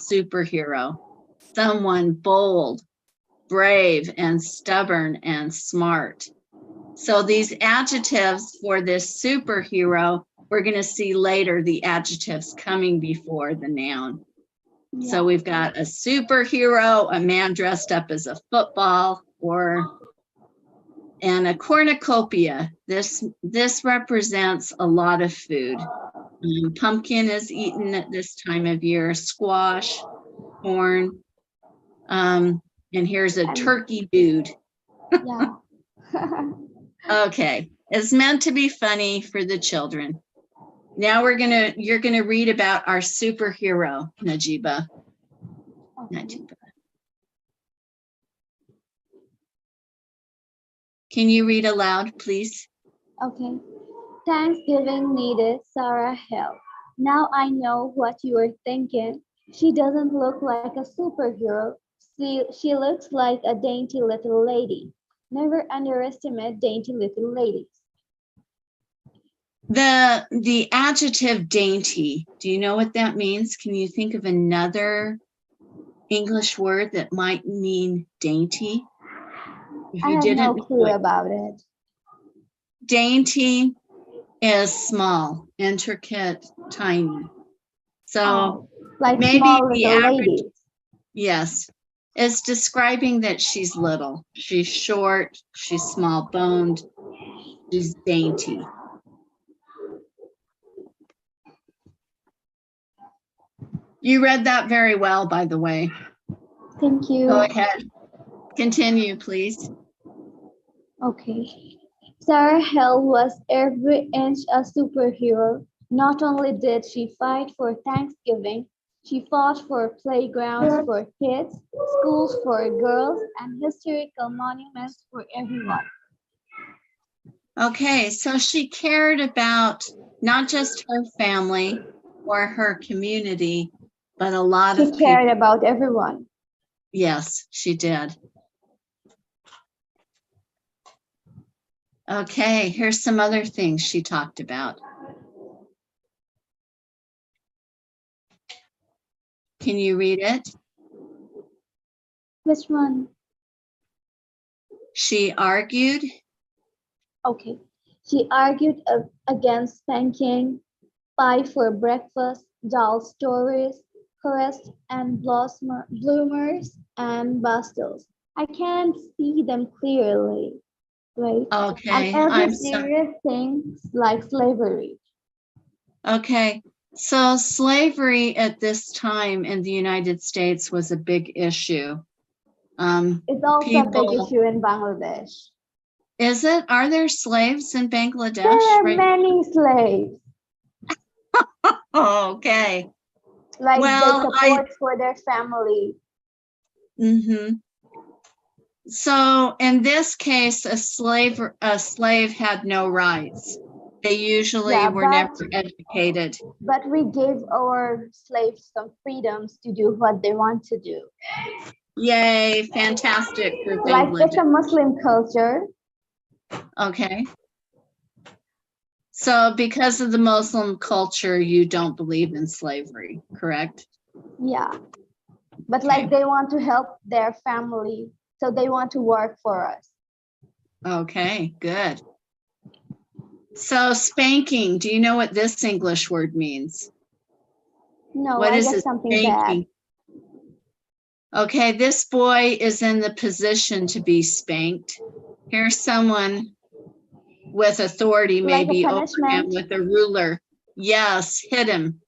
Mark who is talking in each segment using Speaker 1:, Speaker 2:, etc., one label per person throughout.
Speaker 1: superhero, someone bold, brave, and stubborn and smart. So these adjectives for this superhero, we're going to see later the adjectives coming before the noun. Yeah. So we've got a superhero, a man dressed up as a football, and a cornucopia. This represents a lot of food. Pumpkin is eaten at this time of year, squash, corn, and here's a turkey dude.
Speaker 2: Yeah.
Speaker 1: Okay, it's meant to be funny for the children. Now you're gonna read about our superhero, Najiba. Najiba. Can you read aloud, please?
Speaker 2: Okay. Thanksgiving needed Sarah help. Now I know what you are thinking. She doesn't look like a superhero. She looks like a dainty little lady. Never underestimate dainty little ladies.
Speaker 1: The adjective dainty, do you know what that means? Can you think of another English word that might mean dainty?
Speaker 2: I have no clue about it.
Speaker 1: Dainty is small, intricate, tiny. So
Speaker 2: like
Speaker 1: maybe
Speaker 2: small
Speaker 1: the
Speaker 2: little
Speaker 1: average,
Speaker 2: lady.
Speaker 1: yes, it's describing that she's little. She's short, she's small boned, she's dainty. You read that very well, by the way.
Speaker 2: Thank you.
Speaker 1: Go ahead. Continue, please.
Speaker 2: Okay. Sarah Hill was every inch a superhero. Not only did she fight for Thanksgiving, she fought for playgrounds for kids, schools for girls, and historical monuments for everyone.
Speaker 1: Okay, so she cared about not just her family or her community, but a lot of people.
Speaker 2: She cared about everyone.
Speaker 1: Yes, she did. Okay, here's some other things she talked about. Can you read it?
Speaker 2: Which one?
Speaker 1: She argued.
Speaker 2: Okay. She argued against spanking, pie for breakfast, doll stories, crests and bloomers, and bastles. I can't see them clearly. Right?
Speaker 1: Okay,
Speaker 2: and
Speaker 1: I'm sorry.
Speaker 2: Things like slavery.
Speaker 1: Okay, so slavery at this time in the United States was a big issue.
Speaker 2: It's also a big issue in Bangladesh.
Speaker 1: Is it? Are there slaves in Bangladesh?
Speaker 2: There are many slaves.
Speaker 1: Okay.
Speaker 2: Like they support for their family.
Speaker 1: Mm-hmm. So in this case, a slave had no rights. They usually were never educated.
Speaker 2: But we gave our slaves some freedoms to do what they want to do.
Speaker 1: Yay, fantastic for Bangladesh.
Speaker 2: Like it's a Muslim culture.
Speaker 1: Okay. So because of the Muslim culture, you don't believe in slavery, correct?
Speaker 2: Yeah. But like they want to help their family, so they want to work for us.
Speaker 1: Okay, good. So spanking, do you know what this English word means?
Speaker 2: No, what is it? Something spanking?
Speaker 1: Bad. Okay, this boy is in the position to be spanked. Here's someone with authority, maybe over him with a ruler. Yes, hit him.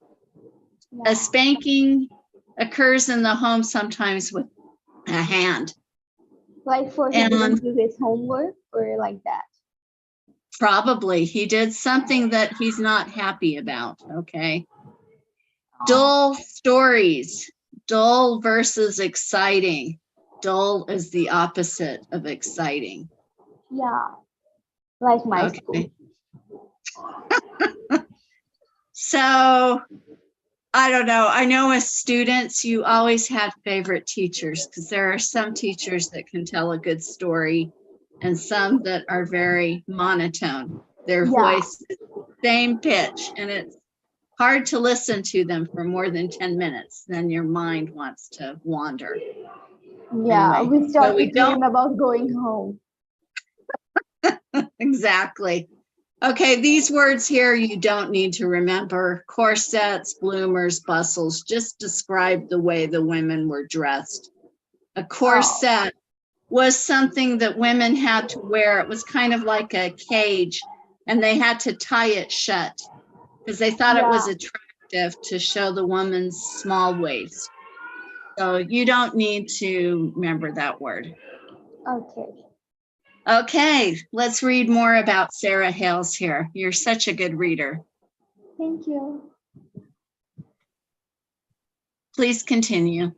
Speaker 1: Yeah. A spanking occurs in the home sometimes with a hand.
Speaker 2: Like for him to do his homework or like that?
Speaker 1: Probably. He did something that he's not happy about, okay? Dull stories. Dull versus exciting. Dull is the opposite of exciting.
Speaker 2: Yeah, like my school.
Speaker 1: So, I don't know. I know as students, you always have favorite teachers because there are some teachers that can tell a good story and some that are very monotone. Their voice is the same pitch and it's hard to listen to them for more than 10 minutes. Then your mind wants to wander.
Speaker 2: Yeah,
Speaker 1: Anyway,
Speaker 2: we start
Speaker 1: so we
Speaker 2: to dream
Speaker 1: don't
Speaker 2: about going home.
Speaker 1: exactly. Okay, these words here you don't need to remember. Corsets, bloomers, bustles, just describe the way the women were dressed. A corset was something that women had to wear. It was kind of like a cage, and they had to tie it shut because they thought it was
Speaker 2: Yeah.
Speaker 1: attractive to show the woman's small waist. So you don't need to remember that word.
Speaker 2: Okay.
Speaker 1: Okay, let's read more about Sarah Hales here. You're such a good reader.
Speaker 2: Thank you.
Speaker 1: Please continue.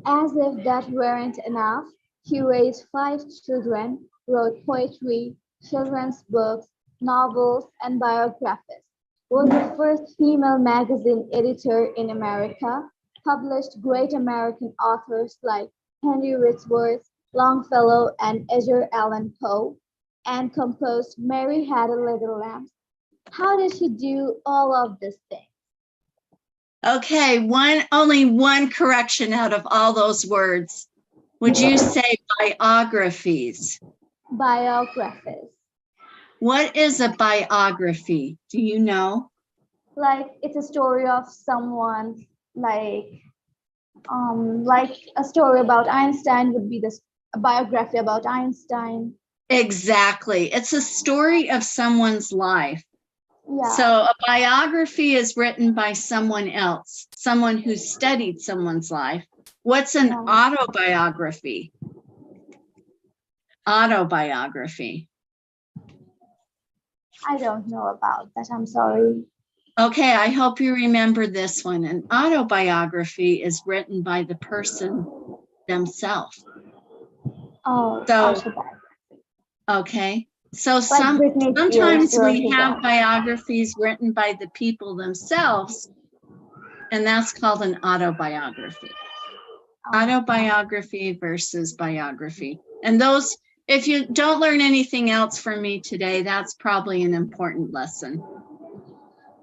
Speaker 2: As if that weren't enough, she raised 5 children, wrote poetry, children's books, novels, and biographies, was the first female magazine editor in America, published great American authors like Henry Wadsworth Longfellow and Edgar Allan Poe, and composed Mary Had a Little Lamb. How did she do all of these things?
Speaker 1: Okay, only one correction out of all those words. Would you say biographies?
Speaker 2: Biographies.
Speaker 1: What is a biography? Do you know?
Speaker 2: Like it's a story of someone, like a story about Einstein would be a biography about Einstein.
Speaker 1: Exactly. It's a story of someone's life.
Speaker 2: Yeah.
Speaker 1: So a biography is written by someone else, someone who studied someone's life. What's an autobiography? Autobiography.
Speaker 2: I don't know about that. I'm sorry.
Speaker 1: Okay, I hope you remember this one. An autobiography is written by the person themselves.
Speaker 2: Oh,
Speaker 1: So,
Speaker 2: autobiography.
Speaker 1: okay. So
Speaker 2: Britney
Speaker 1: sometimes
Speaker 2: Spears
Speaker 1: we
Speaker 2: wrote
Speaker 1: have
Speaker 2: it.
Speaker 1: biographies written by the people themselves, and that's called an autobiography. Autobiography versus biography. And those, if you don't learn anything else from me today, that's probably an important lesson.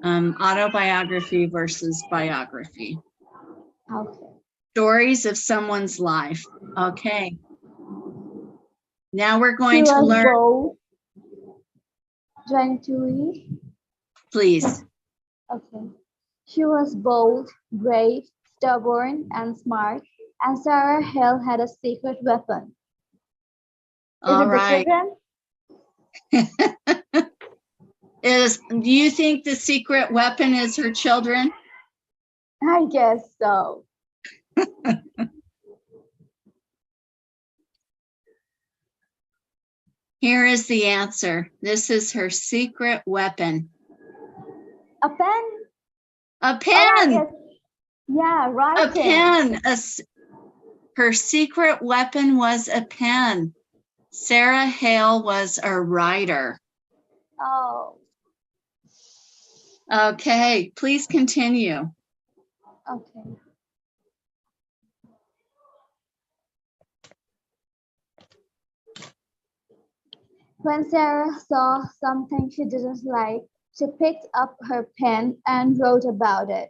Speaker 1: Autobiography versus biography.
Speaker 2: Okay.
Speaker 1: Stories of someone's life. Okay. Now we're going to learn.
Speaker 2: Bold. Trying to read?
Speaker 1: Please.
Speaker 2: Okay. She was bold, brave, stubborn, and smart, and Sarah Hill had a secret weapon.
Speaker 1: All right. Do you think the secret weapon is her children?
Speaker 2: I guess so.
Speaker 1: Here is the answer. This is her secret weapon.
Speaker 2: A pen?
Speaker 1: A pen!
Speaker 2: Oh, yeah, right.
Speaker 1: A pen. Her secret weapon was a pen. Sarah Hale was a writer.
Speaker 2: Oh.
Speaker 1: Okay, please continue.
Speaker 2: Okay. When Sarah saw something she didn't like, she picked up her pen and wrote about it.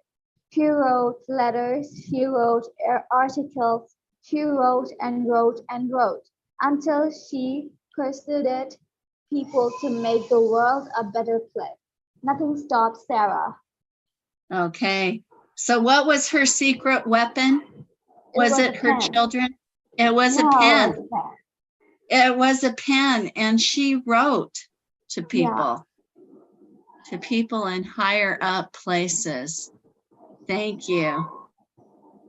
Speaker 2: She wrote letters, she wrote articles, she wrote and wrote and wrote until she persuaded people to make the world a better place. Nothing stopped Sarah.
Speaker 1: Okay, so what was her secret weapon? Was it her children? It was a pen. It was a pen, and she wrote to people, in higher up places. Thank you.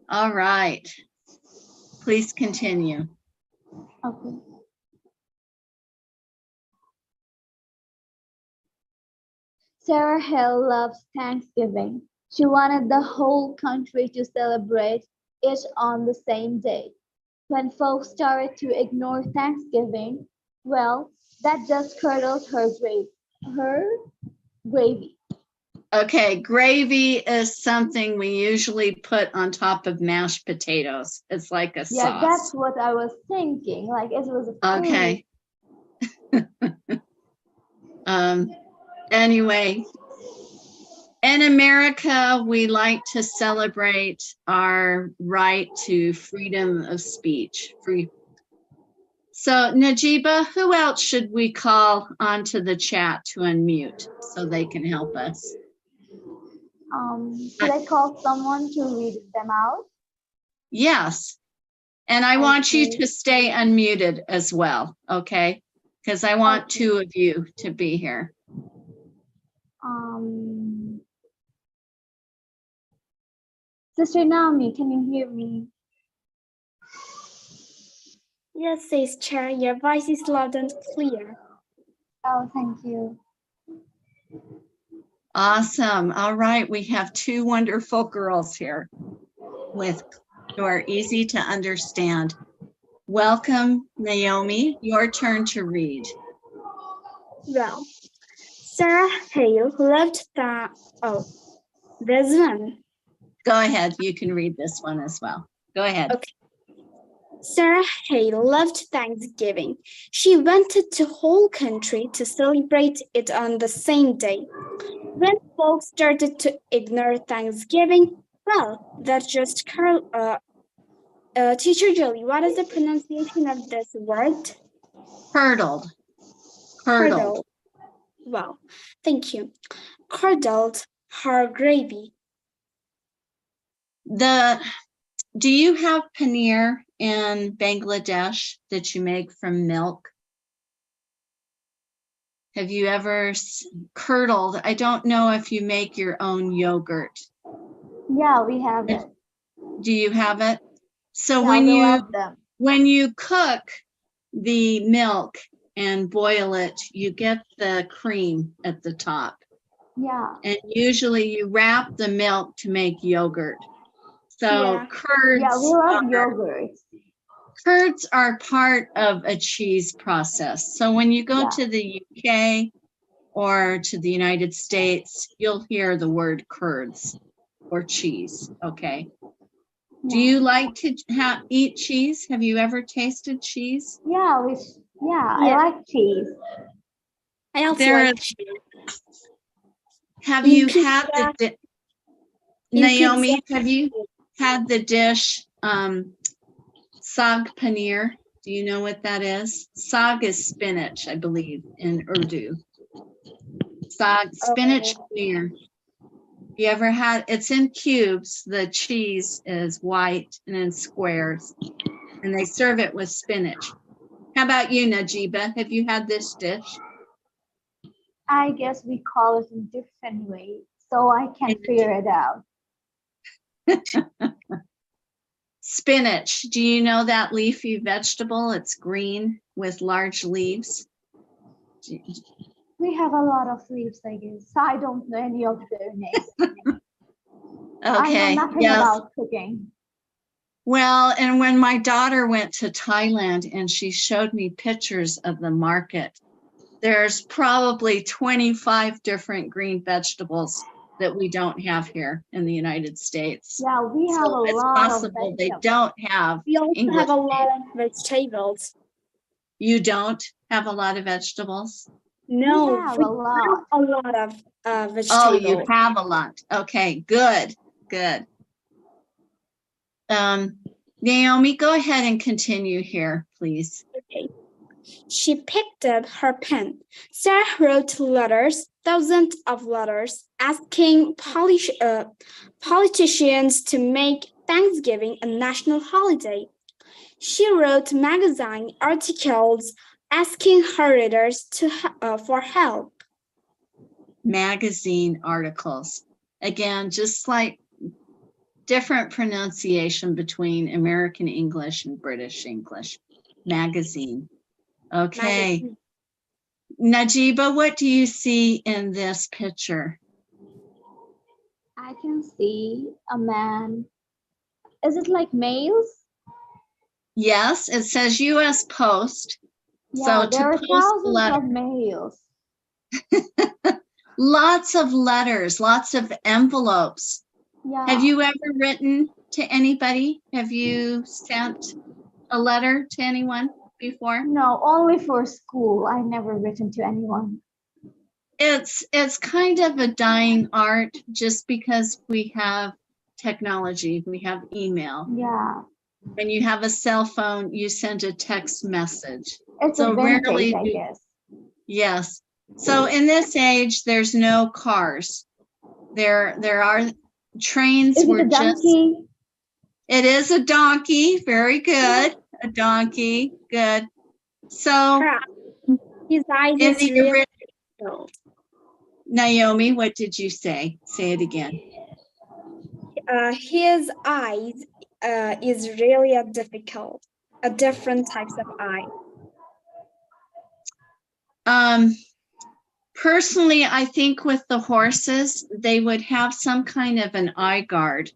Speaker 1: All right. Please continue.
Speaker 2: Okay. Sarah Hill loves Thanksgiving. She wanted the whole country to celebrate it on the same day. When folks started to ignore Thanksgiving, well, that just curdled her gravy.
Speaker 1: Okay, gravy is something we usually put on top of mashed potatoes. It's like a sauce.
Speaker 2: Yeah, that's what I was thinking. Like it was a food.
Speaker 1: Okay. Anyway, In America, we like to celebrate our right to freedom of speech. So Najiba, who else should we call onto the chat to unmute so they can help us?
Speaker 2: Should I call someone to read them out?
Speaker 1: Yes. And I want you
Speaker 2: Okay.
Speaker 1: to stay unmuted as well, okay? Because I want
Speaker 2: Okay.
Speaker 1: 2 of you to be here.
Speaker 2: Sister Naomi, can you hear me?
Speaker 3: Yes, sister, your voice is loud and clear.
Speaker 2: Oh, thank you.
Speaker 1: Awesome. All right, we have 2 wonderful girls here who are easy to understand. Welcome, Naomi. Your turn to read.
Speaker 3: Well, Sarah Hale loved this one.
Speaker 1: Go ahead. You can read this one as well. Go ahead.
Speaker 3: Okay. Sarah Hale loved Thanksgiving. She wanted the whole country to celebrate it on the same day. When folks started to ignore Thanksgiving, well, that's just Teacher Julie, what is the pronunciation of this word?
Speaker 1: Curdled.
Speaker 3: Curdled. Wow, thank you. Curdled her gravy.
Speaker 1: Do you have paneer in Bangladesh that you make from milk? Have you ever curdled? I don't know if you make your own yogurt.
Speaker 2: Yeah, we have it.
Speaker 1: Do you have it? So
Speaker 2: Yeah,
Speaker 1: when you cook the milk and boil it, you get the cream at the top.
Speaker 2: Yeah.
Speaker 1: And usually you wrap the milk to make yogurt. So curds.
Speaker 2: Yeah, we love yogurt.
Speaker 1: Curds are part of a cheese process. So when you go to the UK or to the United States, you'll hear the word curds or cheese, okay? Do you like to eat cheese? Have you ever tasted cheese?
Speaker 2: Yeah, I like cheese.
Speaker 3: I also like cheese.
Speaker 1: Have you had Naomi, have you had the dish Saag paneer? Do you know what that is? Saag is spinach, I believe, in Urdu. Saag, spinach paneer. You ever had, it's in cubes. The cheese is white and in squares, and they serve it with spinach. How about you, Najiba? Have you had this dish?
Speaker 2: I guess we call it in different ways, so I can't figure it out.
Speaker 1: Spinach. Do you know that leafy vegetable? It's green with large leaves.
Speaker 2: We have a lot of leaves, I guess. I don't know any of their names.
Speaker 1: Okay.
Speaker 2: I know nothing about cooking.
Speaker 1: Well, and when my daughter went to Thailand and she showed me pictures of the market, there's probably 25 different green vegetables that we don't have here in the United States.
Speaker 2: Yeah, we have a lot
Speaker 1: it's possible they don't have
Speaker 3: We also
Speaker 1: English
Speaker 3: have a lot of vegetables.
Speaker 1: You don't have a lot of vegetables?
Speaker 3: No,
Speaker 2: we have a lot
Speaker 3: of vegetables.
Speaker 1: Oh, you have a lot. Okay, good, good. Naomi, go ahead and continue here, please.
Speaker 3: Okay. She picked up her pen. Sarah wrote letters, thousands of letters, asking politicians to make Thanksgiving a national holiday. She wrote magazine articles asking her readers for help.
Speaker 1: Magazine articles. Again, just like different pronunciation between American English and British English. Magazine. Okay. Magazine. Najiba, what do you see in this picture?
Speaker 2: I can see a man. Is it like mails?
Speaker 1: Yes, it says U.S. Post.
Speaker 2: Yeah,
Speaker 1: so
Speaker 2: there are thousands of mails.
Speaker 1: Lots of letters, lots of envelopes.
Speaker 2: Yeah.
Speaker 1: Have you ever written to anybody? Have you sent a letter to anyone before?
Speaker 2: No, only for school. I've never written to anyone.
Speaker 1: It's kind of a dying art just because we have technology, we have email.
Speaker 2: Yeah,
Speaker 1: When you have a cell phone, you send a text message.
Speaker 2: it's
Speaker 1: So
Speaker 2: a vintage,
Speaker 1: rarely
Speaker 2: I
Speaker 1: do,
Speaker 2: guess.
Speaker 1: yes. So in this age, there's no cars. There are trains
Speaker 2: Is it
Speaker 1: were
Speaker 2: a
Speaker 1: just,
Speaker 2: donkey?
Speaker 1: it is a donkey. Very good. A donkey. Good. So
Speaker 3: Crap. His eyes
Speaker 1: in
Speaker 3: is
Speaker 1: the
Speaker 3: really
Speaker 1: original,
Speaker 3: difficult.
Speaker 1: Naomi, what did you say? Say it again.
Speaker 3: His eyes is really a different types of eye.
Speaker 1: Personally, I think with the horses, they would have some kind of an eye guard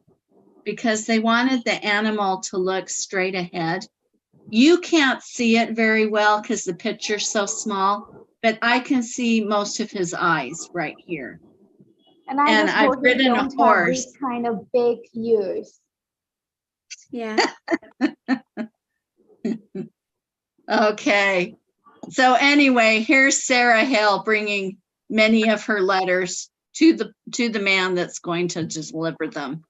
Speaker 1: because they wanted the animal to look straight ahead. You can't see it very well because the picture's so small, but I can see most of his eyes right here.
Speaker 2: And I
Speaker 1: And
Speaker 2: guess
Speaker 1: I've
Speaker 2: horses
Speaker 1: ridden a
Speaker 2: don't have
Speaker 1: horse.
Speaker 2: these kind of big ears.
Speaker 3: Yeah.
Speaker 1: Okay. So anyway, here's Sarah Hale bringing many of her letters to the man that's going to deliver them.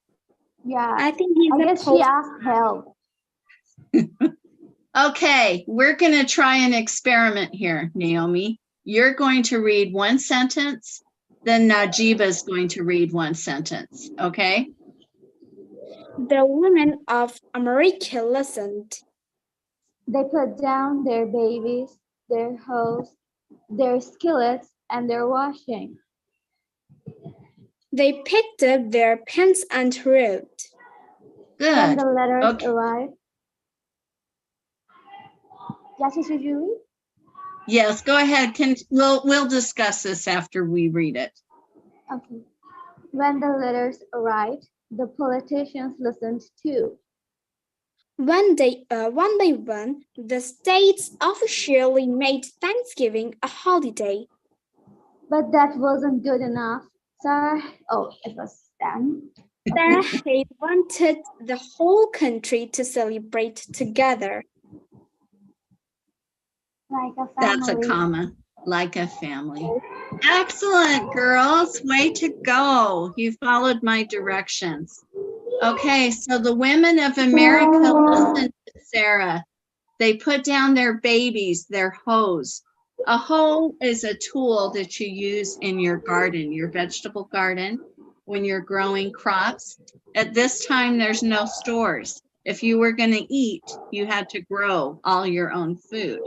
Speaker 2: Yeah,
Speaker 3: I think he's
Speaker 2: I
Speaker 3: a
Speaker 2: guess she
Speaker 3: post.
Speaker 2: asked help.
Speaker 1: Okay, we're going to try an experiment here, Naomi. You're going to read one sentence, then Najiba is going to read one sentence, okay?
Speaker 3: The women of America listened.
Speaker 2: They put down their babies, their hoes, their skillets, and their washing.
Speaker 3: They picked up their pens and wrote.
Speaker 2: When
Speaker 1: Good.
Speaker 2: the letters
Speaker 1: Okay.
Speaker 2: arrived. Yasha, should you read?
Speaker 1: Yes, go ahead. We'll discuss this after we read it.
Speaker 2: Okay. When the letters arrived, the politicians listened too.
Speaker 3: One by one, the states officially made Thanksgiving a holiday.
Speaker 2: But that wasn't good enough. Sarah, oh, it was done.
Speaker 3: Sarah Hale wanted the whole country to celebrate together.
Speaker 2: Like a family.
Speaker 1: That's a comma, like a family. Excellent, girls. Way to go. You followed my directions. Okay, so the women of America listened to Sarah. They put down their babies, their hoes. A hoe is a tool that you use in your garden, your vegetable garden, when you're growing crops. At this time, there's no stores. If you were going to eat, you had to grow all your own food.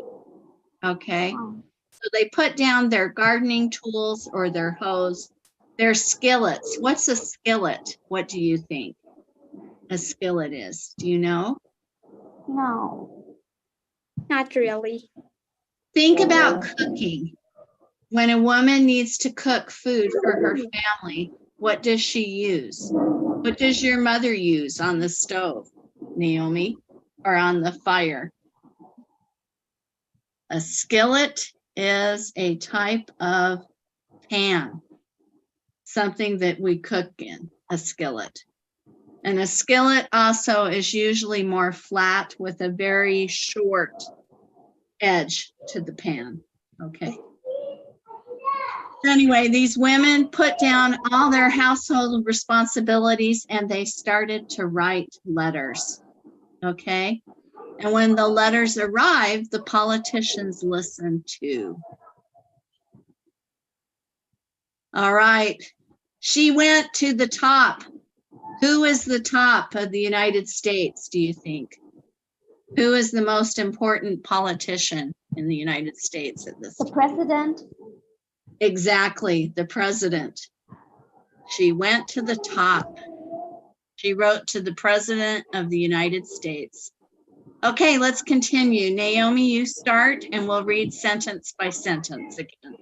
Speaker 1: Okay, so they put down their gardening tools or their hoes, their skillets. What's a skillet? What do you think a skillet is? Do you know?
Speaker 2: No.
Speaker 3: Not really.
Speaker 1: Think about cooking. When a woman needs to cook food for her family, what does she use? What does your mother use on the stove, Naomi, or on the fire? A skillet is a type of pan, something that we cook in, a skillet. And a skillet also is usually more flat with a very short edge to the pan, okay? Anyway, these women put down all their household responsibilities and they started to write letters, okay? And when the letters arrived, the politicians listened too. All right, she went to the top. Who is the top of the United States, do you think? Who is the most important politician in the United States at this
Speaker 2: The
Speaker 1: time?
Speaker 2: president.
Speaker 1: Exactly, the president. She went to the top. She wrote to the president of the United States. Okay, let's continue. Naomi, you start and we'll read sentence by sentence again.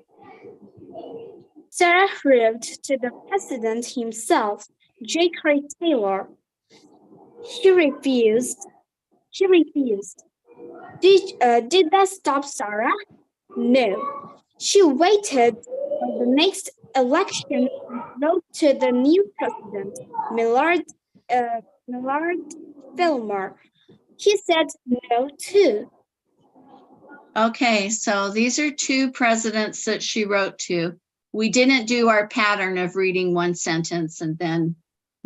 Speaker 3: Sarah wrote to the president himself, J.K. Taylor. He refused. Did that stop Sarah? No. She waited for the next election and wrote to the new president, Millard Fillmore. He said no too.
Speaker 1: Okay, so these are two presidents that she wrote to. we didn't do our pattern of reading one sentence and then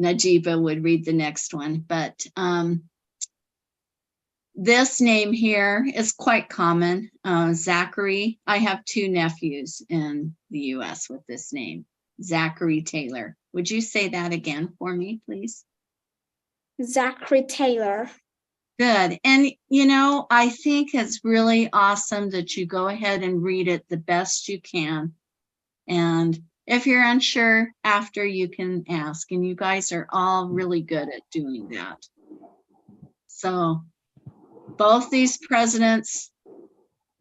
Speaker 1: Najiba would read the next one, but this name here is quite common, Zachary. I have 2 nephews in the US with this name, Zachary Taylor. Would you say that again for me, please?
Speaker 3: Zachary Taylor.
Speaker 1: Good. And, you know, I think it's really awesome that you go ahead and read it the best you can. And if you're unsure after, you can ask. And you guys are all really good at doing that. So both these presidents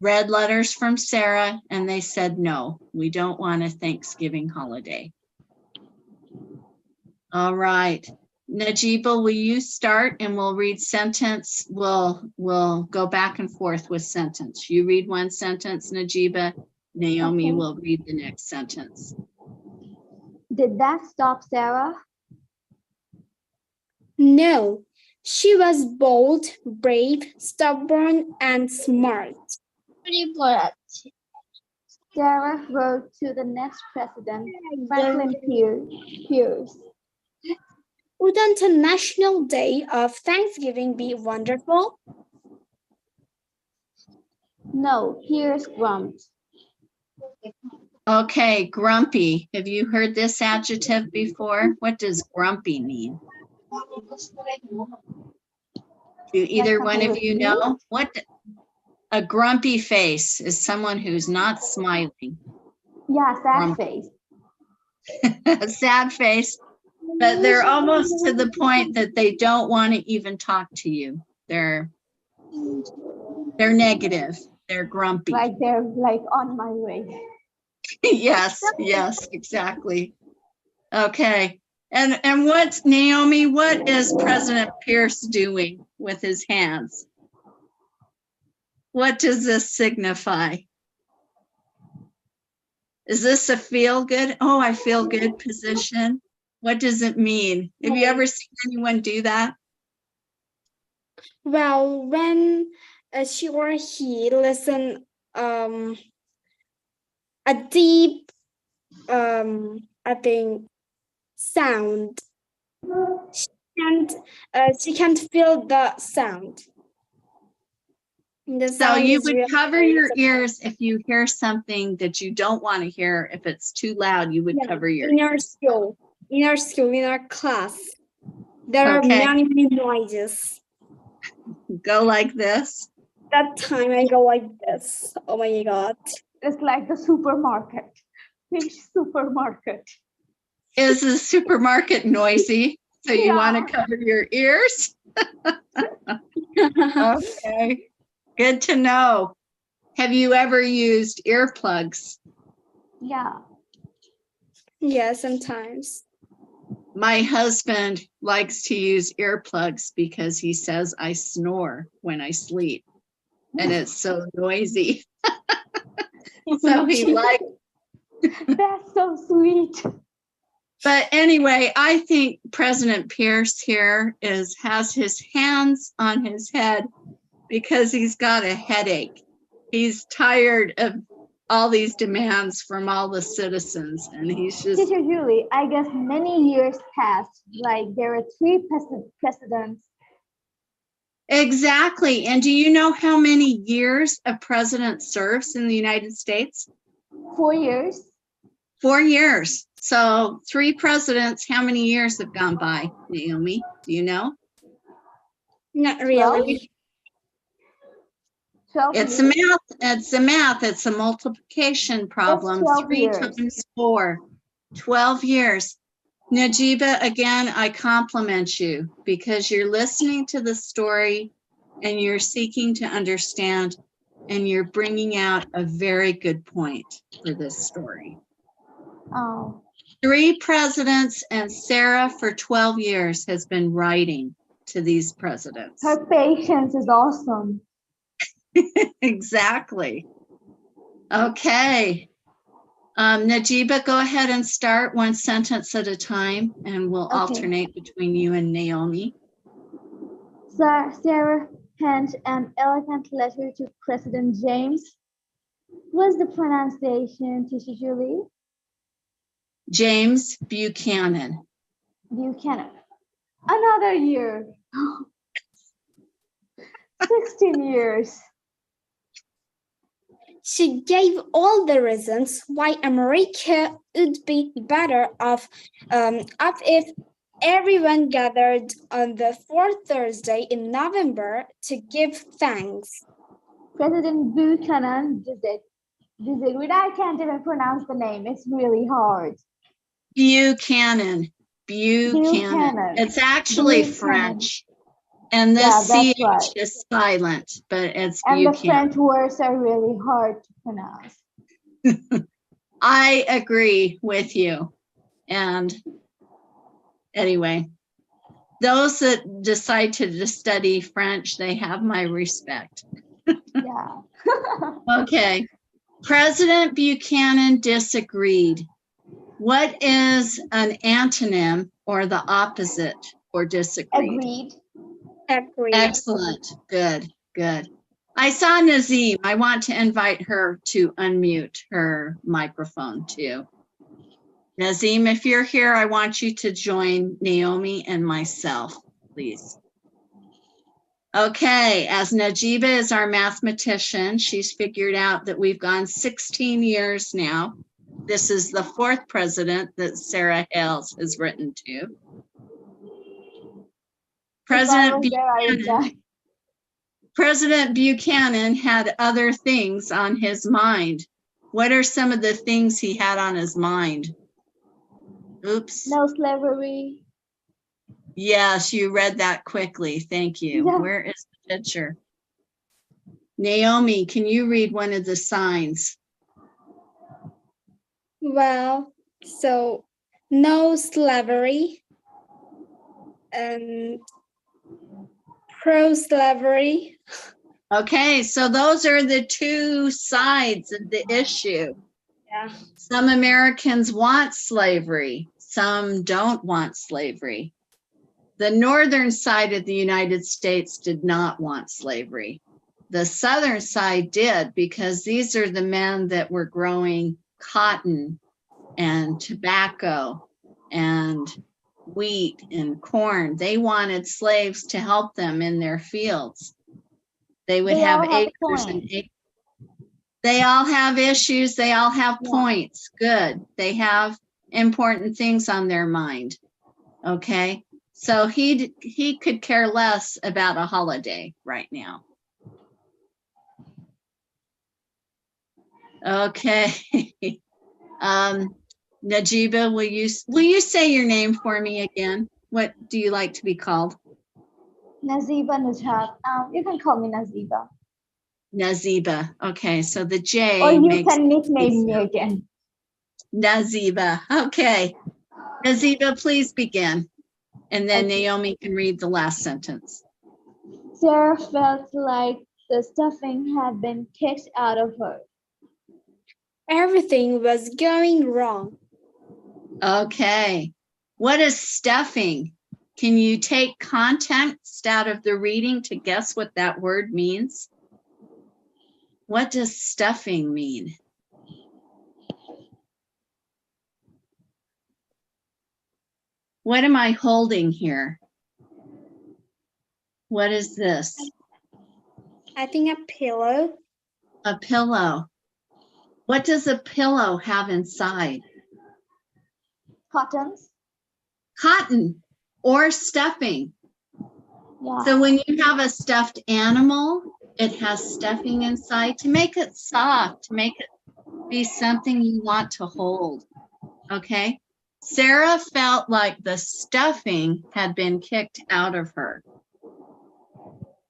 Speaker 1: read letters from Sarah and they said, no, we don't want a Thanksgiving holiday. All right. Najiba, will you start and we'll read sentence. We'll go back and forth with sentence. You read one sentence, Najiba. Naomi will read the next sentence.
Speaker 2: Did that stop Sarah?
Speaker 3: No, she was bold, brave, stubborn, and smart.
Speaker 2: Sarah wrote to the next president, Franklin Pierce.
Speaker 3: Wouldn't a national day of Thanksgiving be wonderful?
Speaker 2: No, Pierce grumped.
Speaker 1: Okay, grumpy. Have you heard this adjective before? What does grumpy mean? Do either one of you know? What a grumpy face is someone who's not smiling.
Speaker 2: Yeah, sad face.
Speaker 1: A sad face, but they're almost to the point that they don't want to even talk to you. They're negative. They're grumpy.
Speaker 2: Like they're like on my way.
Speaker 1: Yes, exactly. Okay. And what's Naomi, what is President Pierce doing with his hands? What does this signify? Is this a feel good? Oh, I feel good position. What does it mean? Have you ever seen anyone do that?
Speaker 3: Well, when she or he listen a deep I think sound. She can't feel the sound. The
Speaker 1: So
Speaker 3: sound
Speaker 1: you
Speaker 3: is
Speaker 1: would
Speaker 3: really
Speaker 1: cover your ears if you hear something that you don't want to hear. If it's too loud, you would cover your ears.
Speaker 3: In our class, there are many noises.
Speaker 1: Go like this.
Speaker 3: That time I go like this. Oh my God.
Speaker 2: It's like the supermarket. Which supermarket?
Speaker 1: Is the supermarket noisy? So you want to cover your ears? Okay, good to know. Have you ever used earplugs?
Speaker 2: Yeah.
Speaker 3: Yeah, sometimes.
Speaker 1: My husband likes to use earplugs because he says I snore when I sleep and it's so noisy. So he likes.
Speaker 2: That's so sweet.
Speaker 1: But anyway, I think President Pierce here has his hands on his head because he's got a headache. He's tired of all these demands from all the citizens, and he's just.
Speaker 2: Teacher Julie, I guess many years passed, like there were 3 presidents.
Speaker 1: Exactly. And do you know how many years a president serves in the United States?
Speaker 2: 4 years.
Speaker 1: 4 years. So 3 presidents, how many years have gone by, Naomi? Do you know?
Speaker 3: Not really.
Speaker 2: 12
Speaker 1: It's
Speaker 2: years.
Speaker 1: a math. It's a multiplication problem. 3
Speaker 2: years.
Speaker 1: times 4, 12 years. Najiba, again, I compliment you because you're listening to the story and you're seeking to understand and you're bringing out a very good point for this story.
Speaker 2: Oh.
Speaker 1: 3 presidents and Sarah for 12 years has been writing to these presidents.
Speaker 2: Her patience is awesome.
Speaker 1: Exactly. Okay. Najiba, go ahead and start one sentence at a time and we'll alternate between you and Naomi.
Speaker 2: Sarah penned an elegant letter to President James. What's the pronunciation, Teacher Julie?
Speaker 1: James Buchanan.
Speaker 2: Buchanan. Another year. 16 years.
Speaker 3: She gave all the reasons why America would be better off if everyone gathered on the fourth Thursday in November to give thanks.
Speaker 2: President Buchanan disagreed. I can't even pronounce the name. It's really hard.
Speaker 1: Buchanan. Buchanan. It's actually
Speaker 2: Buchanan.
Speaker 1: French. And the CH is silent, but it's
Speaker 2: and
Speaker 1: Buchanan.
Speaker 2: The French words are really hard to pronounce.
Speaker 1: I agree with you. And anyway, those that decide to study French, they have my respect.
Speaker 2: Yeah.
Speaker 1: Okay. President Buchanan disagreed. What is an antonym or the opposite for disagreed?
Speaker 2: Agreed.
Speaker 1: Excellent. Good, good. I saw Nazim. I want to invite her to unmute her microphone too. Nazim, if you're here, I want you to join Naomi and myself, please. Okay, as Najiba is our mathematician, she's figured out that we've gone 16 years now. This is the fourth president that Sarah Hales has written to. President Buchanan had other things on his mind. What are some of the things he had on his mind? Oops.
Speaker 2: No slavery.
Speaker 1: Yes, you read that quickly. Thank you.
Speaker 2: Yeah.
Speaker 1: Where is the picture? Naomi, can you read one of the signs?
Speaker 3: Well, so no slavery and pro-slavery.
Speaker 1: Okay, so those are the two sides of the issue.
Speaker 3: Yeah.
Speaker 1: Some Americans want slavery, some don't want slavery. The northern side of the United States did not want slavery. The southern side did, because these are the men that were growing cotton and tobacco and wheat and corn. They wanted slaves to help them in their fields. They would have acres and acres. They all have issues. They all have points. Good. They have important things on their mind. Okay. So he could care less about a holiday right now. Okay. Najiba, will you say your name for me again? What do you like to be called?
Speaker 2: Naziba Nujhat. You can call me Naziba.
Speaker 1: Naziba. Okay, so the J.
Speaker 2: Or you can nickname me again.
Speaker 1: Naziba. Okay. Naziba, please begin. And then Naomi can read the last sentence.
Speaker 2: Sarah felt like the stuffing had been kicked out of her.
Speaker 3: Everything was going wrong.
Speaker 1: Okay. What is stuffing? Can you take context out of the reading to guess what that word means? What does stuffing mean? What am I holding here? What is this?
Speaker 3: I think a pillow.
Speaker 1: A pillow. What does a pillow have inside?
Speaker 2: Cottons.
Speaker 1: Cotton or stuffing.
Speaker 2: Yeah.
Speaker 1: So when you have a stuffed animal, it has stuffing inside to make it soft, to make it be something you want to hold. Okay. Sarah felt like the stuffing had been kicked out of her.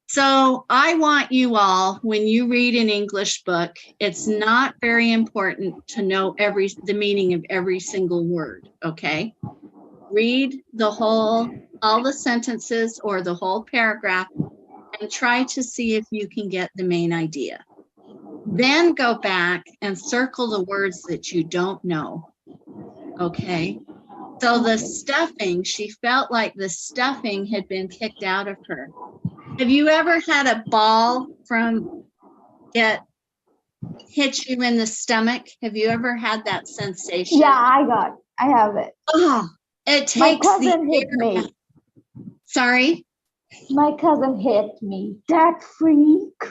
Speaker 1: So I want you all, when you read an English book, it's not very important to know the meaning of every single word, okay? Read all the sentences or the whole paragraph and try to see if you can get the main idea. Then go back and circle the words that you don't know, okay? So the stuffing, she felt like the stuffing had been kicked out of her. Have you ever had a ball hit you in the stomach? Have you ever had that sensation?
Speaker 2: Yeah, I got. I have it.
Speaker 1: Oh, it
Speaker 2: My
Speaker 1: takes
Speaker 2: cousin
Speaker 1: the
Speaker 2: hit
Speaker 1: air
Speaker 2: me.
Speaker 1: out. Sorry?
Speaker 2: My cousin hit me. That freak.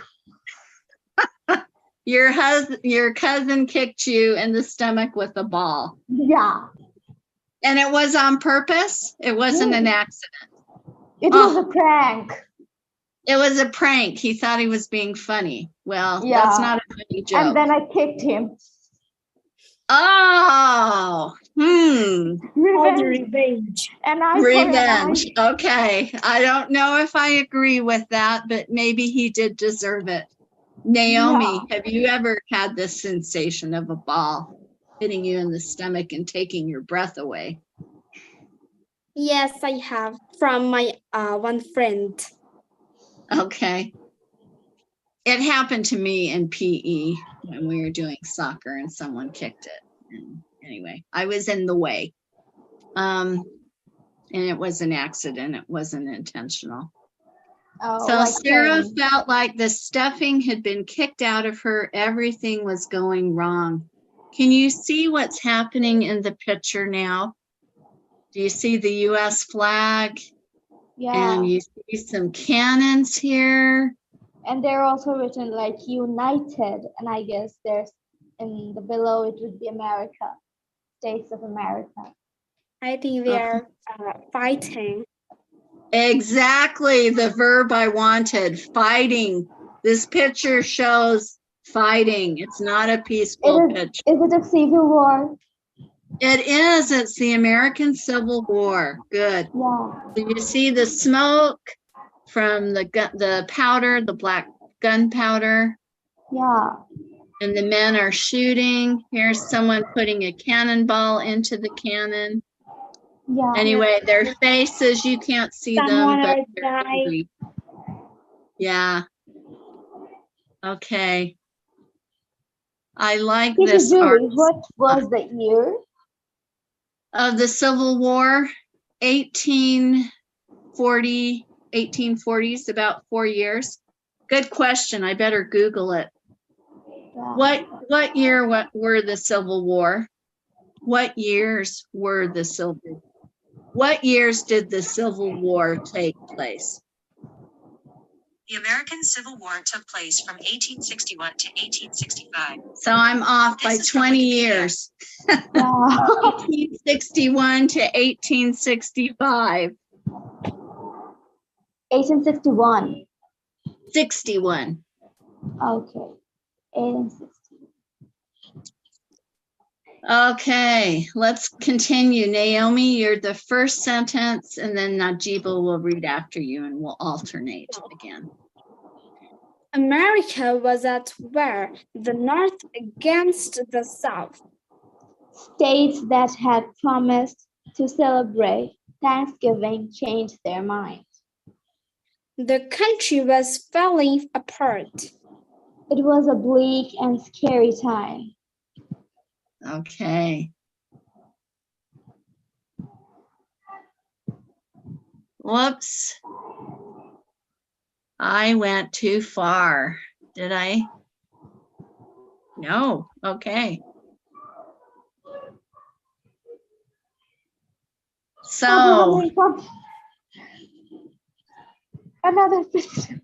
Speaker 1: Your cousin kicked you in the stomach with a ball.
Speaker 2: Yeah.
Speaker 1: And it was on purpose? It wasn't an accident.
Speaker 2: It was a prank.
Speaker 1: It was a prank. He thought he was being funny. Well,
Speaker 2: Yeah.
Speaker 1: that's not a funny joke.
Speaker 2: And then I kicked him.
Speaker 1: Oh,
Speaker 3: Oh, the
Speaker 2: Revenge.
Speaker 3: revenge.
Speaker 2: An eye for an eye.
Speaker 1: revenge. Okay. I don't know if I agree with that, but maybe he did deserve it. Naomi, have you ever had this sensation of a ball hitting you in the stomach and taking your breath away?
Speaker 3: Yes, I have from my one friend.
Speaker 1: Okay. It happened to me in PE when we were doing soccer and someone kicked it. And anyway, I was in the way. And it was an accident. It wasn't intentional.
Speaker 2: Oh,
Speaker 1: So
Speaker 2: like
Speaker 1: Sarah
Speaker 2: saying,
Speaker 1: felt like the stuffing had been kicked out of her. Everything was going wrong. Can you see what's happening in the picture now? Do you see the US flag?
Speaker 2: yeah.
Speaker 1: And you see some cannons here.
Speaker 2: And they're also written like United. And I guess there's in the below it would be America. States of America.
Speaker 3: I think they are fighting.
Speaker 1: Exactly the verb I wanted, fighting. This picture shows fighting. It's not a peaceful picture.
Speaker 2: Is it a civil war?
Speaker 1: It is. It's the American Civil War. Good.
Speaker 2: Yeah.
Speaker 1: So you see the smoke from the powder, the black gunpowder,
Speaker 2: Yeah.
Speaker 1: and the men are shooting. Here's someone putting a cannonball into the cannon.
Speaker 2: Yeah.
Speaker 1: Anyway, their faces, you can't see them,
Speaker 3: Someone
Speaker 1: but
Speaker 3: are
Speaker 1: they're
Speaker 3: dying.
Speaker 1: angry. Yeah. Okay. I like
Speaker 2: Teacher
Speaker 1: this art
Speaker 2: Julie, what was the year?
Speaker 1: of the Civil War, 1840, 1840s, about 4 years. Good question. I better Google it.
Speaker 2: Yeah.
Speaker 1: What year were the Civil War? What years were the Civil? What years did the Civil War take place?
Speaker 4: The American Civil War took place from 1861 to 1865.
Speaker 1: So I'm off by
Speaker 4: This is from
Speaker 1: 20
Speaker 4: Wikipedia.
Speaker 1: years.
Speaker 2: Yeah.
Speaker 1: 1861 to 1865.
Speaker 2: 1861.
Speaker 1: 61.
Speaker 2: Okay. 1861.
Speaker 1: Okay, let's continue. Naomi, you're the first sentence, and then Najiba will read after you, and we'll alternate again.
Speaker 3: America was at war, the North against the South.
Speaker 2: States that had promised to celebrate Thanksgiving changed their minds.
Speaker 3: The country was falling apart.
Speaker 2: It was a bleak and scary time.
Speaker 1: Okay. Whoops. I went too far. Did I? No. Okay. So,
Speaker 2: Another picture.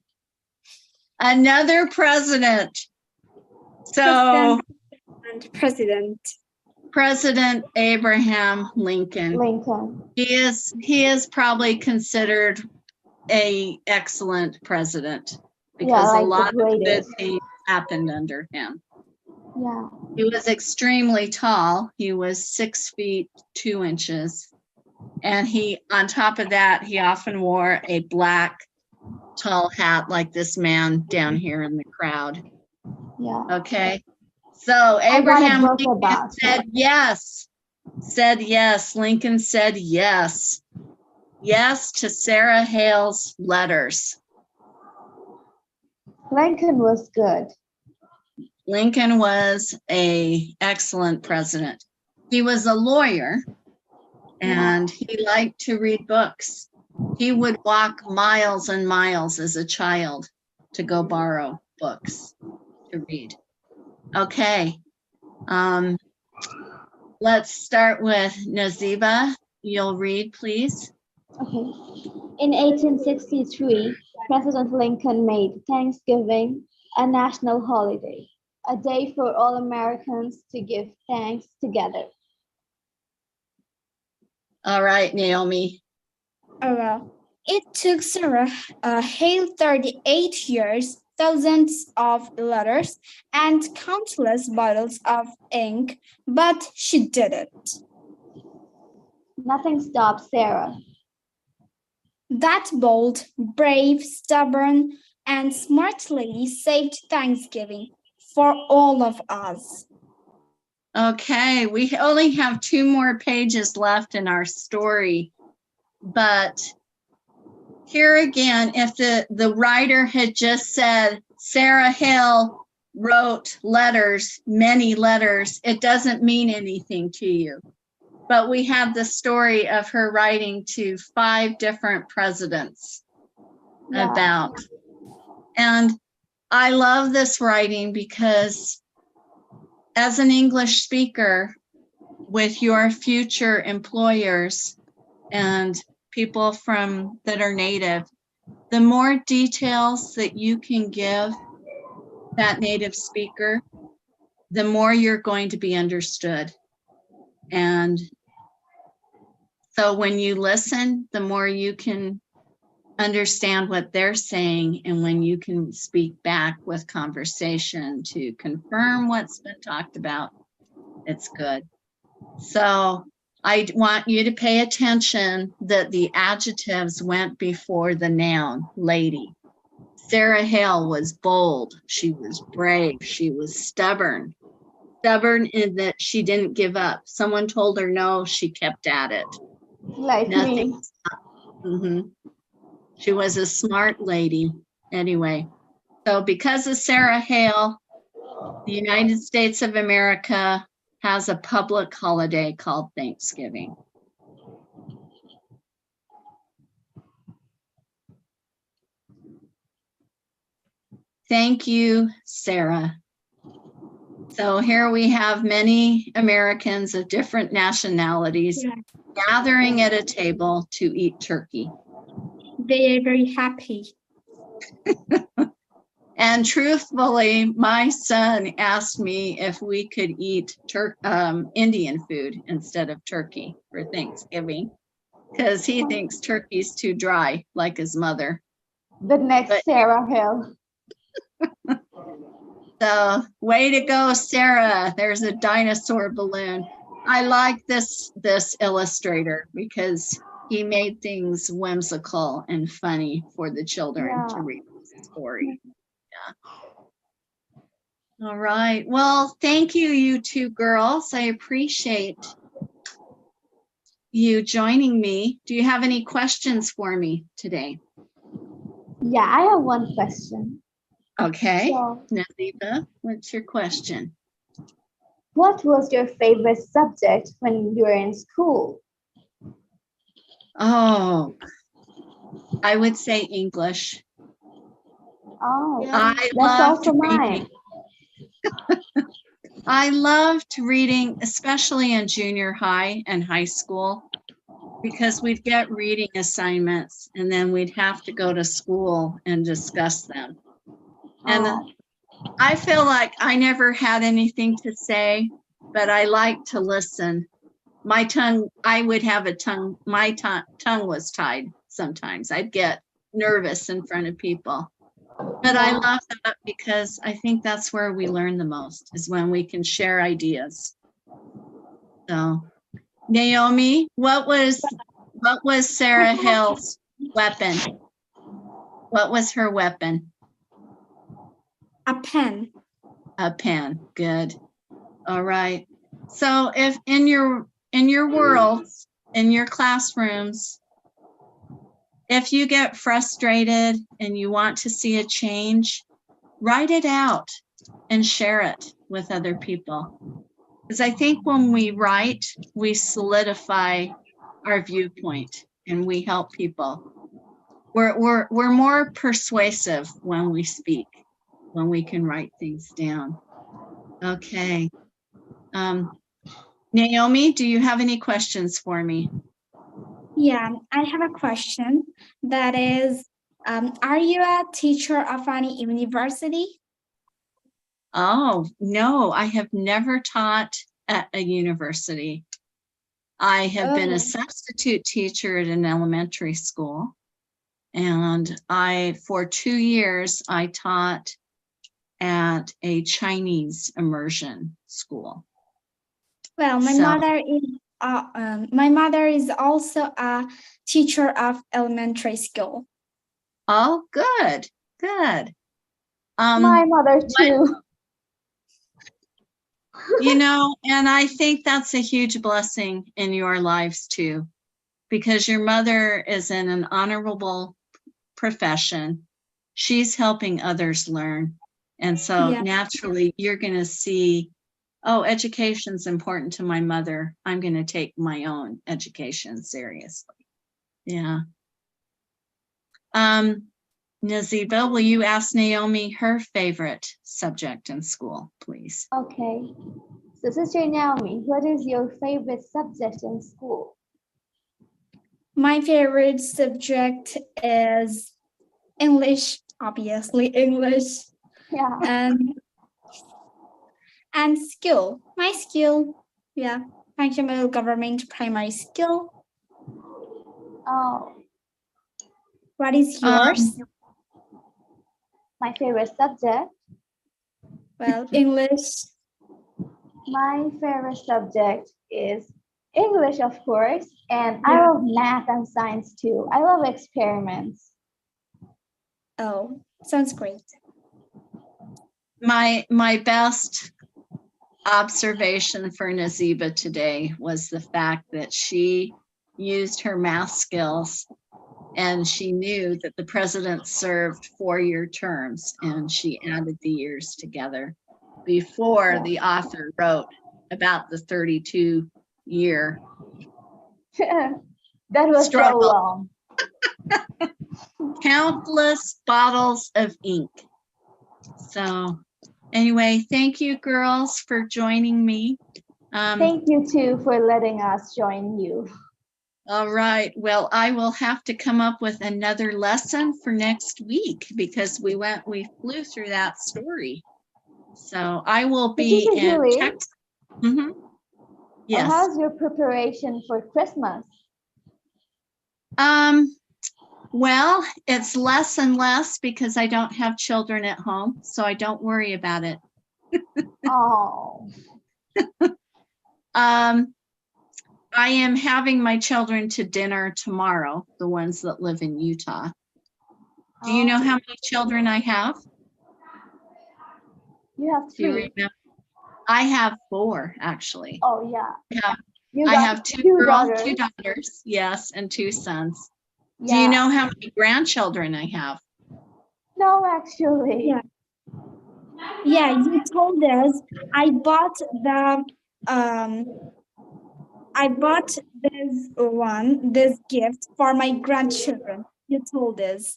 Speaker 1: another president. So, President Abraham Lincoln.
Speaker 2: Lincoln.
Speaker 1: He is probably considered an excellent president because
Speaker 2: like
Speaker 1: a lot of good
Speaker 2: greatest.
Speaker 1: things happened under him.
Speaker 2: Yeah.
Speaker 1: He was extremely tall. He was 6 feet 2 inches. And on top of that, he often wore a black tall hat like this man down here in the crowd.
Speaker 2: Yeah.
Speaker 1: Okay. So
Speaker 2: got a
Speaker 1: Abraham
Speaker 2: book
Speaker 1: Lincoln
Speaker 2: about
Speaker 1: said yes. Said yes. Lincoln said yes. Yes to Sarah Hale's letters.
Speaker 2: Lincoln was good.
Speaker 1: Lincoln was an excellent president. He was a lawyer and he liked to read books. He would walk miles and miles as a child to go borrow books to read. Okay. Let's start with Naziba. You'll read, please.
Speaker 2: Okay. In 1863, President Lincoln made Thanksgiving a national holiday, a day for all Americans to give thanks together.
Speaker 1: All right, Naomi.
Speaker 3: Well, it took Sarah Hale 38 years, thousands of letters, and countless bottles of ink, but she did it.
Speaker 2: Nothing stopped Sarah.
Speaker 3: That bold, brave, stubborn, and smart lady saved Thanksgiving for all of us.
Speaker 1: Okay, we only have 2 more pages left in our story, but here again, if the writer had just said Sarah Hill wrote letters, many letters, it doesn't mean anything to you. But we have the story of her writing to 5 different presidents about. And I love this writing because as an English speaker with your future employers and people that are native, the more details that you can give that native speaker, the more you're going to be understood. And so when you listen, the more you can understand what they're saying, and when you can speak back with conversation to confirm what's been talked about, it's good. So I want you to pay attention that the adjectives went before the noun, lady. Sarah Hale was bold, she was brave, she was stubborn. Stubborn in that she didn't give up. Someone told her no, she kept at it.
Speaker 2: Like
Speaker 1: Nothing.
Speaker 2: me.
Speaker 1: Mm-hmm. She was a smart lady. Anyway, so because of Sarah Hale, the United States of America has a public holiday called Thanksgiving. Thank you, Sarah. So here we have many Americans of different nationalities gathering at a table to eat turkey.
Speaker 3: They are very happy.
Speaker 1: And truthfully, my son asked me if we could eat Indian food instead of turkey for Thanksgiving, because he thinks turkey's too dry, like his mother.
Speaker 2: The next Sarah Hill.
Speaker 1: So way to go, Sarah. There's a dinosaur balloon. I like this illustrator because he made things whimsical and funny for the children to read the story. Yeah. All right. Well, thank you, you 2 girls. I appreciate you joining me. Do you have any questions for me today?
Speaker 2: Yeah, I have one question.
Speaker 1: Okay.
Speaker 2: So,
Speaker 1: Naziba, what's your question?
Speaker 2: what was your favorite subject when you were in school?
Speaker 1: Oh, I would say English.
Speaker 2: Oh,
Speaker 1: I
Speaker 2: that's
Speaker 1: loved
Speaker 2: also
Speaker 1: reading.
Speaker 2: mine.
Speaker 1: I loved reading, especially in junior high and high school, because we'd get reading assignments and then we'd have to go to school and discuss them. And I feel like I never had anything to say, but I like to listen. My tongue, I would have my tongue was tied sometimes. I'd get nervous in front of people. But I love that because I think that's where we learn the most, is when we can share ideas. So, Naomi, what was Sarah Hill's weapon? What was her weapon?
Speaker 3: A pen.
Speaker 1: A pen. Good. All right. So if in your worlds, in your classrooms, if you get frustrated and you want to see a change, write it out and share it with other people. Because I think when we write, we solidify our viewpoint and we help people. We're more persuasive when we speak, when we can write things down. Okay. Naomi, do you have any questions for me?
Speaker 3: Yeah, I have a question. That is, are you a teacher of any university?
Speaker 1: Oh, no, I have never taught at a university. I have been a
Speaker 3: Oh.
Speaker 1: substitute teacher at an elementary school. And for 2 years, I taught at a Chinese immersion school.
Speaker 3: Well, my
Speaker 1: So-
Speaker 3: mother is also a teacher of elementary school.
Speaker 1: Oh, good, good.
Speaker 2: My mother too.
Speaker 1: You know, and I think that's a huge blessing in your lives too, because your mother is in an honorable profession. She's helping others learn. And so
Speaker 3: Yeah.
Speaker 1: naturally you're going to see, oh, education's important to my mother. I'm going to take my own education seriously. Yeah. Naziba, will you ask Naomi her favorite subject in school, please?
Speaker 2: Okay. So Sister Naomi, what is your favorite subject in school?
Speaker 3: My favorite subject is English, obviously English,
Speaker 2: Yeah.
Speaker 3: and skill. My skill, yeah, functional government primary skill.
Speaker 2: Oh,
Speaker 3: What is yours?
Speaker 2: my favorite subject.
Speaker 3: Well, English.
Speaker 2: My favorite subject is English, of course, and I
Speaker 3: Yeah.
Speaker 2: love math and science too. I love experiments.
Speaker 3: Oh, sounds great.
Speaker 1: My best observation for Naziba today was the fact that she used her math skills and she knew that the president served 4-year terms and she added the years together before
Speaker 2: Yeah.
Speaker 1: the author wrote about the 32-year
Speaker 2: That was
Speaker 1: struggle.
Speaker 2: so long.
Speaker 1: Countless bottles of ink. So anyway, thank you girls for joining me.
Speaker 2: Thank you too for letting us join you.
Speaker 1: All right, well, I will have to come up with another lesson for next week because we flew through that story. So I will be
Speaker 2: Teacher
Speaker 1: in
Speaker 2: Julie,
Speaker 1: Texas. Yes.
Speaker 2: how's your preparation for Christmas?
Speaker 1: Well, it's less and less because I don't have children at home, so I don't worry about it.
Speaker 2: Oh,
Speaker 1: I am having my children to dinner tomorrow, the ones that live in Utah. Do you know how many children I have?
Speaker 2: You have
Speaker 1: Do you
Speaker 2: 3.
Speaker 1: remember? I have 4, actually.
Speaker 2: Oh yeah.
Speaker 1: Yeah.
Speaker 2: You
Speaker 1: I
Speaker 2: got
Speaker 1: have 2
Speaker 2: two
Speaker 1: girls,
Speaker 2: daughters.
Speaker 1: 2 daughters, yes, and 2 sons.
Speaker 2: Yeah.
Speaker 1: Do you know how many grandchildren I have?
Speaker 2: No, actually.
Speaker 3: Yeah. Yeah, you told us. I bought this gift for my grandchildren. You told us.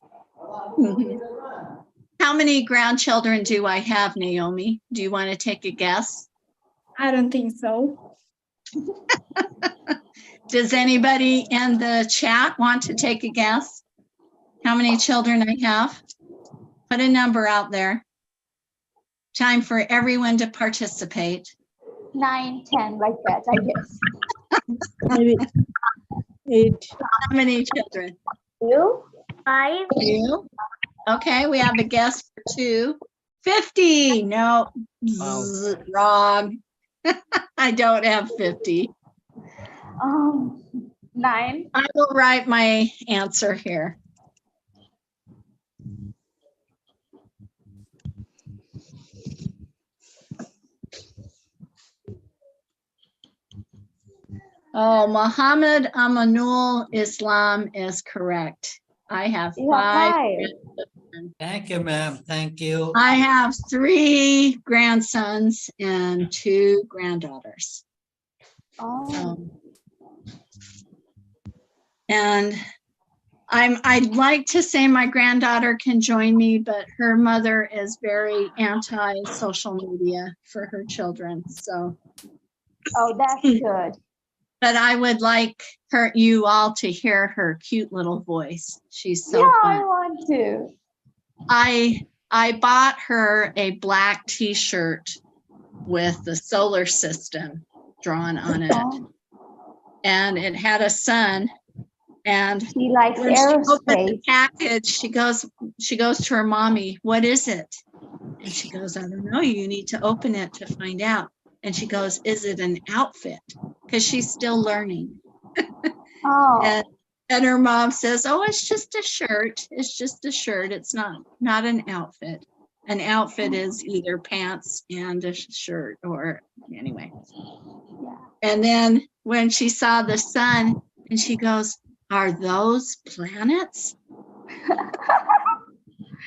Speaker 1: How many grandchildren do I have, Naomi? Do you want to take a guess?
Speaker 3: I don't think so.
Speaker 1: Does anybody in the chat want to take a guess? How many children I have? Put a number out there. Time for everyone to participate.
Speaker 2: 9, 10, like that, I guess.
Speaker 5: Maybe 8.
Speaker 1: How many children?
Speaker 2: 2, 5.
Speaker 1: 2. Okay, we have a guess for 2. 50. No,
Speaker 5: Wow.
Speaker 1: wrong. I don't have 50.
Speaker 2: 9.
Speaker 1: I will write my answer here. Oh, Muhammad Amanul Islam is correct. I have
Speaker 2: You have
Speaker 1: 5.
Speaker 2: 5.
Speaker 5: Thank you, ma'am. Thank you.
Speaker 1: I have 3 grandsons and 2 granddaughters.
Speaker 2: Oh.
Speaker 1: And I'd like to say my granddaughter can join me, but her mother is very anti-social media for her children. So
Speaker 2: Oh, that's good.
Speaker 1: But I would like you all to hear her cute little voice. She's so
Speaker 2: Yeah,
Speaker 1: fun.
Speaker 2: I want to.
Speaker 1: I bought her a black t-shirt with the solar system drawn on it.
Speaker 2: Oh,
Speaker 1: And it had a sun. And
Speaker 2: she likes
Speaker 1: when she opened the
Speaker 2: aerospace.
Speaker 1: package, she goes to her mommy, "What is it?" And she goes, "I don't know. You need to open it to find out." And she goes, "Is it an outfit?" Because she's still learning.
Speaker 2: Oh,
Speaker 1: And her mom says, "Oh, it's just a shirt. It's just a shirt. It's not an outfit. An outfit is either pants and a shirt, or anyway."
Speaker 2: yeah.
Speaker 1: And then when she saw the sun, and she goes, "Are those planets?"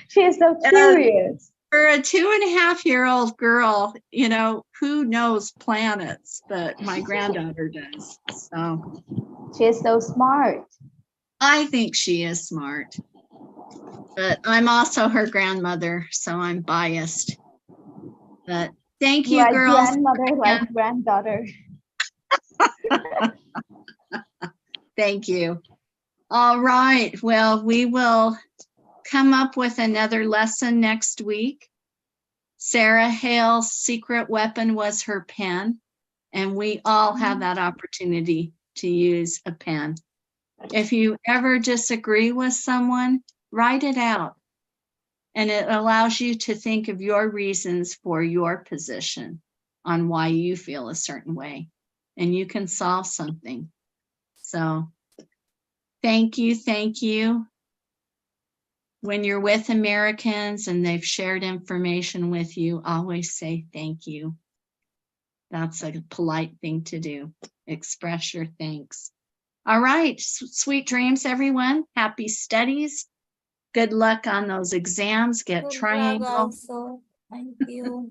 Speaker 2: She is so curious.
Speaker 1: For a 2.5-year-old girl, who knows planets? But my granddaughter does. So
Speaker 2: She is so smart.
Speaker 1: I think she is smart. But I'm also her grandmother, so I'm biased. But thank you,
Speaker 2: Like
Speaker 1: girls.
Speaker 2: grandmother, like granddaughter.
Speaker 1: Thank you. All right. Well, we will come up with another lesson next week. Sarah Hale's secret weapon was her pen, and we all have that opportunity to use a pen. If you ever disagree with someone, write it out. And it allows you to think of your reasons for your position on why you feel a certain way, and you can solve something. So thank you. Thank you. When you're with Americans and they've shared information with you, always say thank you. That's a polite thing to do. Express your thanks. All right. Sweet dreams, everyone. Happy studies. Good luck on those exams. Get
Speaker 6: Good luck
Speaker 1: triangle.
Speaker 6: also. Thank you.